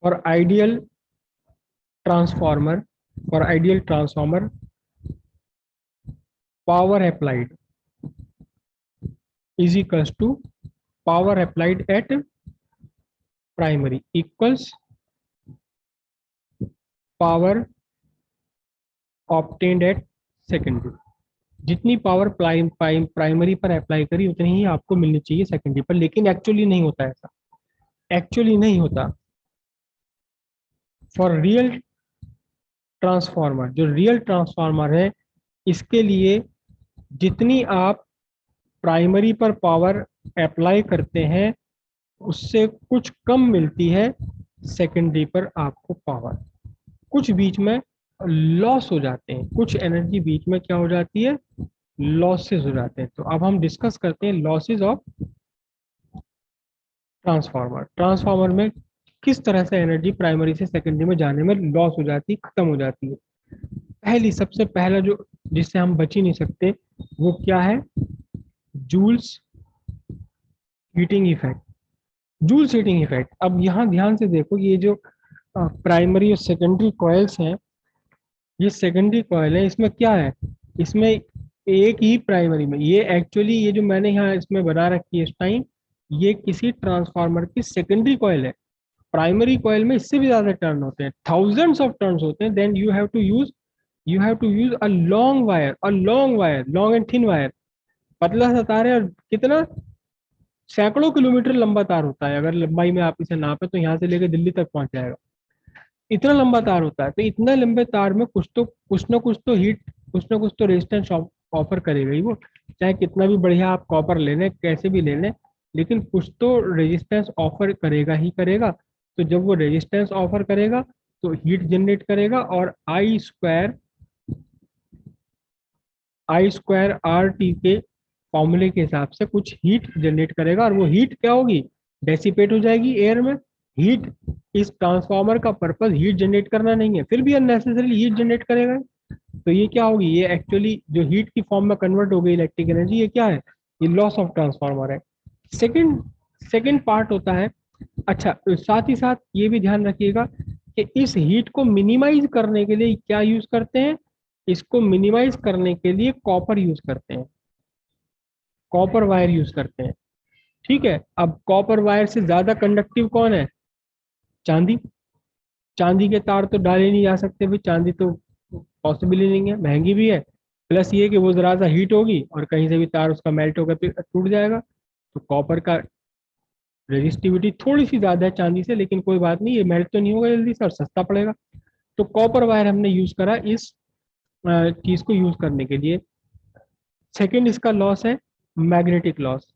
For ideal transformer, for ideal transformer power applied is equals to power applied at primary equals power obtained at secondary. जितनी power primary पर apply करी उतनी ही आपको मिलनी चाहिए secondary पर, लेकिन एक्चुअली नहीं होता ऐसा, एक्चुअली नहीं होता। फॉर रियल ट्रांसफार्मर, जो रियल ट्रांसफार्मर है, इसके लिए जितनी आप प्राइमरी पर पावर अप्लाई करते हैं उससे कुछ कम मिलती है सेकेंडरी पर आपको पावर। कुछ बीच में लॉस हो जाते हैं, कुछ एनर्जी बीच में क्या हो जाती है, लॉसेस हो जाते हैं। तो अब हम डिस्कस करते हैं लॉसेस ऑफ ट्रांसफार्मर। ट्रांसफार्मर में किस तरह से एनर्जी प्राइमरी से सेकेंडरी में जाने में लॉस हो जाती है, खत्म हो जाती है। पहली, सबसे पहला जो जिससे हम बच ही नहीं सकते वो क्या है, Joule's heating effect. Joule's heating effect. अब यहाँ ध्यान से देखो, ये जो प्राइमरी और सेकेंडरी कॉइल्स हैं, ये सेकेंडरी कॉइल है, इसमें क्या है, इसमें एक ही प्राइमरी में, ये एक्चुअली ये जो मैंने यहाँ इसमें बना रखी है इस टाइम, ये किसी ट्रांसफार्मर की सेकेंडरी कॉइल है। प्राइमरी कॉइल में इससे भी ज्यादा टर्न होते हैं, थाउजेंड्स ऑफ टर्न्स होते हैं। Then you have to use a long wire, long and thin wire. पतला सा तार है और कितना, सैकड़ों किलोमीटर लंबा तार होता है। अगर लंबाई में आप इसे नापे तो यहाँ से लेकर दिल्ली तक पहुंच जाएगा, इतना लंबा तार होता है। तो इतने लंबे तार में कुछ ना कुछ तो हीट, कुछ ना कुछ तो रेजिस्टेंस ऑफर करेगा ही वो। चाहे कितना भी बढ़िया आप कॉपर ले लें, कैसे भी ले लें, लेकिन कुछ तो रेजिस्टेंस ऑफर करेगा ही करेगा। तो जब वो रेजिस्टेंस ऑफर करेगा तो हीट जनरेट करेगा, और आई स्क्वायर आर टी के फॉर्मूले के हिसाब से कुछ हीट जनरेट करेगा, और वो हीट क्या होगी, डेसिपेट हो जाएगी एयर में। हीट, इस ट्रांसफार्मर का पर्पस हीट जनरेट करना नहीं है, फिर भी अननेसेसरी हीट जनरेट करेगा। तो ये क्या होगी, ये एक्चुअली जो हीट की फॉर्म में कन्वर्ट हो गई इलेक्ट्रिक एनर्जी, ये क्या है, ये लॉस ऑफ ट्रांसफार्मर है। सेकंड सेकंड पार्ट होता है। अच्छा, साथ ही साथ ये भी ध्यान रखिएगा कि इस हीट को मिनिमाइज करने के लिए क्या यूज करते हैं, इसको मिनिमाइज करने के लिए कॉपर यूज करते हैं, कॉपर वायर यूज करते हैं। ठीक है, अब कॉपर वायर से ज्यादा कंडक्टिव कौन है, चांदी। चांदी के तार तो डाले नहीं जा सकते भाई, चांदी तो पॉसिबल ही नहीं है, महंगी भी है। प्लस ये कि वो जरा सा हीट होगी और कहीं से भी तार उसका मेल्ट होकर फिर टूट जाएगा। तो कॉपर का रेजिस्टिविटी थोड़ी सी ज्यादा है चांदी से, लेकिन कोई बात नहीं, ये मेल्ट तो नहीं होगा जल्दी से और सस्ता पड़ेगा। तो कॉपर वायर हमने यूज करा इस चीज को यूज करने के लिए। सेकंड इसका लॉस है मैग्नेटिक लॉस।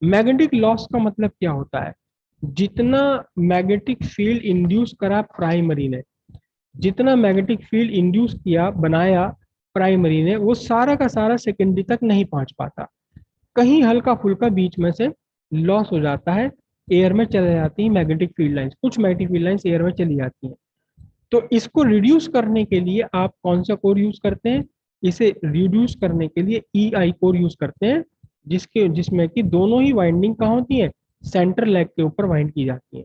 मैग्नेटिक लॉस का मतलब क्या होता है, जितना मैग्नेटिक फील्ड इंड्यूस करा प्राइमरी ने, जितना मैग्नेटिक फील्ड इंड्यूस किया, बनाया प्राइमरी ने, वो सारा का सारा सेकेंडरी तक नहीं पहुंच पाता। कहीं हल्का फुल्का बीच में से लॉस हो जाता है, एयर में चले जाती है मैग्नेटिक फील्ड लाइंस, कुछ मैग्नेटिक फील्ड लाइंस एयर में चली जाती हैं। तो इसको रिड्यूस करने के लिए आप कौन सा कोर यूज करते हैं, इसे रिड्यूस करने के लिए ई आई कोर यूज करते हैं, जिसमें कि दोनों ही वाइंडिंग कहाँ होती है, सेंटर लेग के ऊपर वाइंड की जाती है।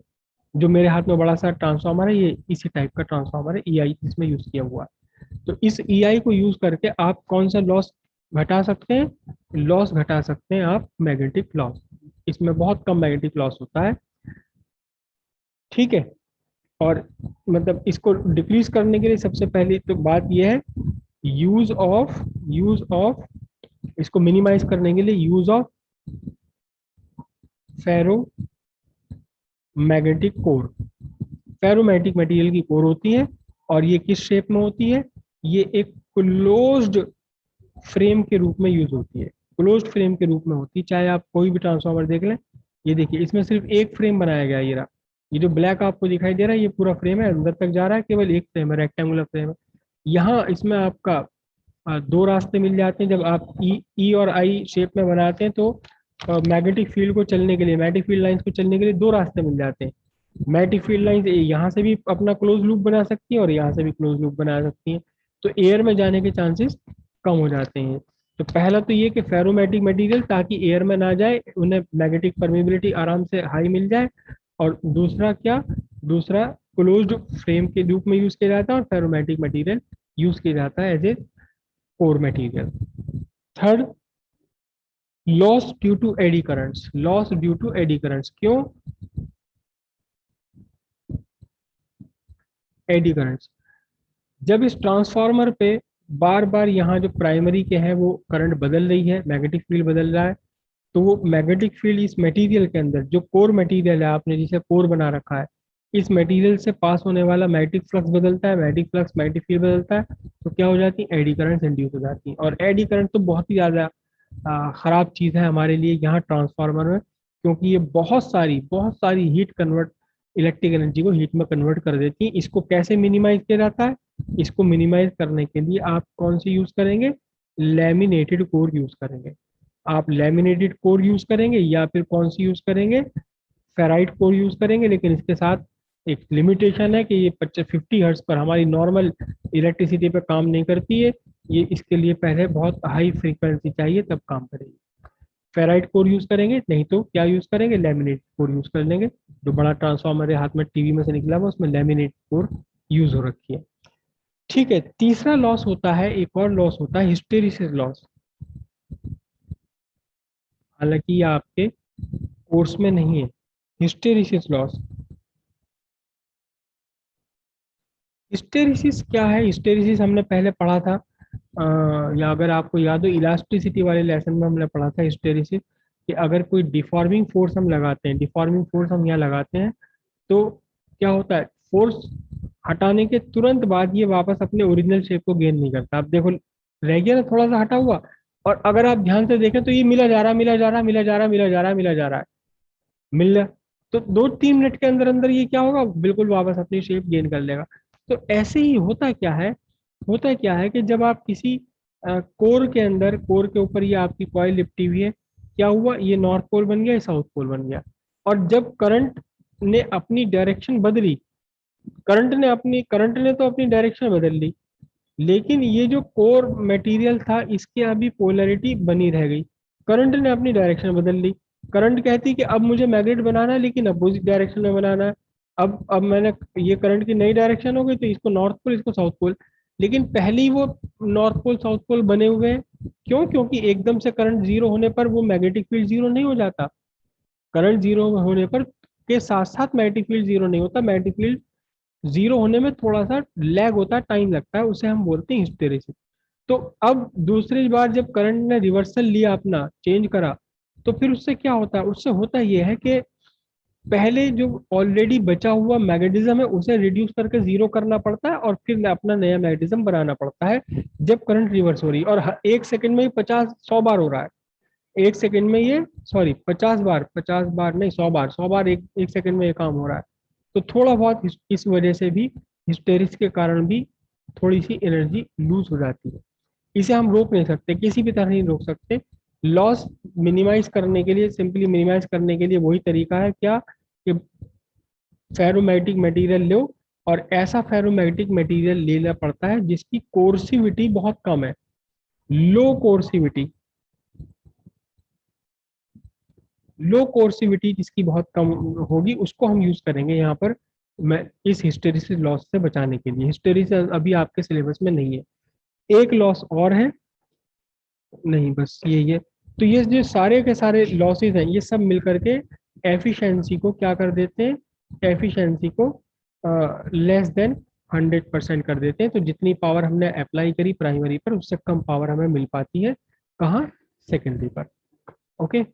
जो मेरे हाथ में बड़ा सा ट्रांसफार्मर है, ये इसी टाइप का ट्रांसफार्मर है, ई आई इसमें यूज किया हुआ है। तो इस ई आई को यूज करके आप कौन सा लॉस घटा सकते हैं, लॉस घटा सकते हैं आप मैग्नेटिक लॉस। इसमें बहुत कम मैग्नेटिक लॉस होता है। ठीक है, और मतलब इसको डिक्रीज करने के लिए सबसे पहली तो बात यह है, यूज ऑफ इसको मिनिमाइज करने के लिए use of ferromagnetic core. Ferromagnetic material की कोर होती है, और ये किस शेप में होती है, ये एक क्लोज्ड फ्रेम के रूप में यूज होती है, क्लोज्ड फ्रेम के रूप में होती है। चाहे आप कोई भी ट्रांसफार्मर देख लें, ये देखिए इसमें सिर्फ एक फ्रेम बनाया गया है, ये रहा, ये जो ब्लैक आपको दिखाई दे रहा है ये पूरा फ्रेम है, अंदर तक जा रहा है, केवल एक फ्रेम है, रेक्टेंगुलर फ्रेम है। यहाँ इसमें आपका दो रास्ते मिल जाते हैं। जब आप ई और आई शेप में बनाते हैं तो मैग्नेटिक फील्ड को चलने के लिए, मैग्नेटिक फील्ड लाइंस को चलने के लिए दो रास्ते मिल जाते हैं। मैग्नेटिक फील्ड लाइंस यहाँ से भी अपना क्लोज लूप बना सकती है और यहाँ से भी क्लोज लूप बना सकती है। तो एयर में जाने के चांसेस कम हो जाते हैं। तो पहला तो ये कि फेरोमैग्नेटिक मटेरियल ताकि एयर में ना जाए, उन्हें मैग्नेटिक परमेबिलिटी आराम से हाई मिल जाए, और दूसरा क्या, दूसरा क्लोज्ड फ्रेम के रूप में यूज किया जाता है और फेरोमैग्नेटिक मटेरियल यूज किया जाता है as a core material. Third, loss due to eddy currents, loss due to eddy currents, क्यों एडी करंट्स, जब इस ट्रांसफार्मर पे बार बार यहाँ जो प्राइमरी के हैं वो करंट बदल रही है, मैग्नेटिक फील्ड बदल रहा है, तो वो मैग्नेटिक फील्ड इस मटेरियल के अंदर, जो कोर मटेरियल है आपने जिसे कोर बना रखा है, इस मटेरियल से पास होने वाला मैग्नेटिक फ्लक्स बदलता है, मैग्नेटिक फ्लक्स मैग्नेटिक फील्ड बदलता है, तो क्या हो जाती है, एडी करंट इंड्यूस हो जाती है। और एडी करंट तो बहुत ही ज़्यादा खराब चीज़ है हमारे लिए यहाँ ट्रांसफार्मर में, क्योंकि ये बहुत सारी हीट कन्वर्ट, इलेक्ट्रिक एनर्जी को हीट में कन्वर्ट कर देती है। इसको कैसे मिनिमाइज किया जाता है, इसको मिनिमाइज करने के लिए आप कौन सी यूज करेंगे, लैमिनेटेड कोर यूज करेंगे। आप लैमिनेटेड कोर यूज करेंगे या फिर कौन सी यूज करेंगे, फेराइट कोर यूज करेंगे, लेकिन इसके साथ एक लिमिटेशन है कि ये 50 हर्ट्ज पर हमारी नॉर्मल इलेक्ट्रिसिटी पे काम नहीं करती है, ये इसके लिए पहले बहुत हाई फ्रीक्वेंसी चाहिए तब काम करेगी। फेराइट कोर यूज करेंगे, नहीं तो क्या यूज करेंगे, लैमिनेट कोर यूज कर लेंगे। जो बड़ा ट्रांसफार्मर है हाथ में टीवी में से निकला हुआ उसमें लैमिनेट कोर यूज हो रखी है। ठीक है, तीसरा लॉस होता है, एक और लॉस होता है हिस्टेरिसिस लॉस। हालांकि ये आपके कोर्स में नहीं है, हिस्टेरिसिस लॉस। हिस्टेरिसिस क्या है, हिस्टेरिसिस हमने पहले पढ़ा था, या अगर आपको याद हो इलास्टिसिटी वाले लेसन में हमने पढ़ा था हिस्टेरिसिस, कि अगर कोई डिफॉर्मिंग फोर्स हम लगाते हैं, डिफॉर्मिंग फोर्स हम यहाँ लगाते हैं, तो क्या होता है, फोर्स हटाने के तुरंत बाद ये वापस अपने ओरिजिनल शेप को गेन नहीं करता। आप देखो रह गया ना थोड़ा सा हटा हुआ, और अगर आप ध्यान से देखें तो ये मिला जा रहा, मिला जा रहा, मिला जा रहा, मिला जा रहा, मिला जा रहा है, मिल रहा, तो 2-3 मिनट के अंदर अंदर ये क्या होगा, बिल्कुल वापस अपनी शेप गेन कर लेगा। तो ऐसे ही होता क्या है कि जब आप किसी कोर के अंदर, कोर के ऊपर ये आपकी कॉइल लिपटी हुई है, क्या हुआ, ये नॉर्थ पोल बन गया, ये साउथ पोल बन गया, और जब करंट ने अपनी डायरेक्शन बदली, करंट ने तो अपनी डायरेक्शन बदल ली, लेकिन ये जो कोर मटेरियल था इसके अभी पोलैरिटी बनी रह गई। करंट ने अपनी डायरेक्शन बदल ली, करंट कहती कि अब मुझे मैग्नेट बनाना है लेकिन अपोजिट डायरेक्शन में बनाना है। अब मैंने, ये करंट की नई डायरेक्शन हो गई, तो इसको नॉर्थ पोल, इसको साउथ पोल, लेकिन पहले ही वो नॉर्थ पोल साउथ पोल बने हुए हैं। क्यों, क्योंकि एकदम से करंट जीरो होने पर वो मैग्नेटिक फील्ड जीरो नहीं हो जाता, करंट जीरो होने पर के साथ साथ मैग्नेटिक फील्ड जीरो नहीं होता, मैग्नेटिक फील्ड जीरो होने में थोड़ा सा लैग होता है, टाइम लगता है, उसे हम बोलते हैं हिस्टेरिसिस। तो अब दूसरी बार जब करंट ने रिवर्सल लिया, अपना चेंज करा, तो फिर उससे क्या होता है, उससे होता यह है कि पहले जो ऑलरेडी बचा हुआ मैग्नेटिज्म है उसे रिड्यूस करके जीरो करना पड़ता है और फिर अपना नया मैग्नेटिज्म बनाना पड़ता है जब करंट रिवर्स हो रही है। और 1 सेकंड में ही 50-100 बार हो रहा है, 1 सेकंड में ये, सॉरी 50 बार, 50 बार नहीं, 100 बार, 100 बार एक सेकंड में ये काम हो रहा है। तो थोड़ा बहुत इस वजह से भी, हिस्टेरिस के कारण भी थोड़ी सी एनर्जी लूज हो जाती है। इसे हम रोक नहीं सकते, किसी भी तरह नहीं रोक सकते। लॉस मिनिमाइज करने के लिए, सिंपली मिनिमाइज करने के लिए वही तरीका है क्या, कि फेरोमैग्नेटिक मटेरियल लो, और ऐसा फेरोमैग्नेटिक मटेरियल लेना पड़ता है जिसकी कोर्सिविटी बहुत कम है, लो कोर्सिविटी, लो कोर्सिविटी जिसकी बहुत कम होगी उसको हम यूज करेंगे यहाँ पर, मैं इस हिस्टेरिसिस लॉस से बचाने के लिए। हिस्टेरिसिस अभी आपके सिलेबस में नहीं है। एक लॉस और है, नहीं बस यही है। तो ये जो सारे के सारे लॉसेस हैं ये सब मिलकर के एफिशिएंसी को क्या कर देते हैं, एफिशिएंसी को लेस देन 100% कर देते हैं। तो जितनी पावर हमने अप्लाई करी प्राइमरी पर उससे कम पावर हमें मिल पाती है कहाँ, सेकेंडरी पर। ओके।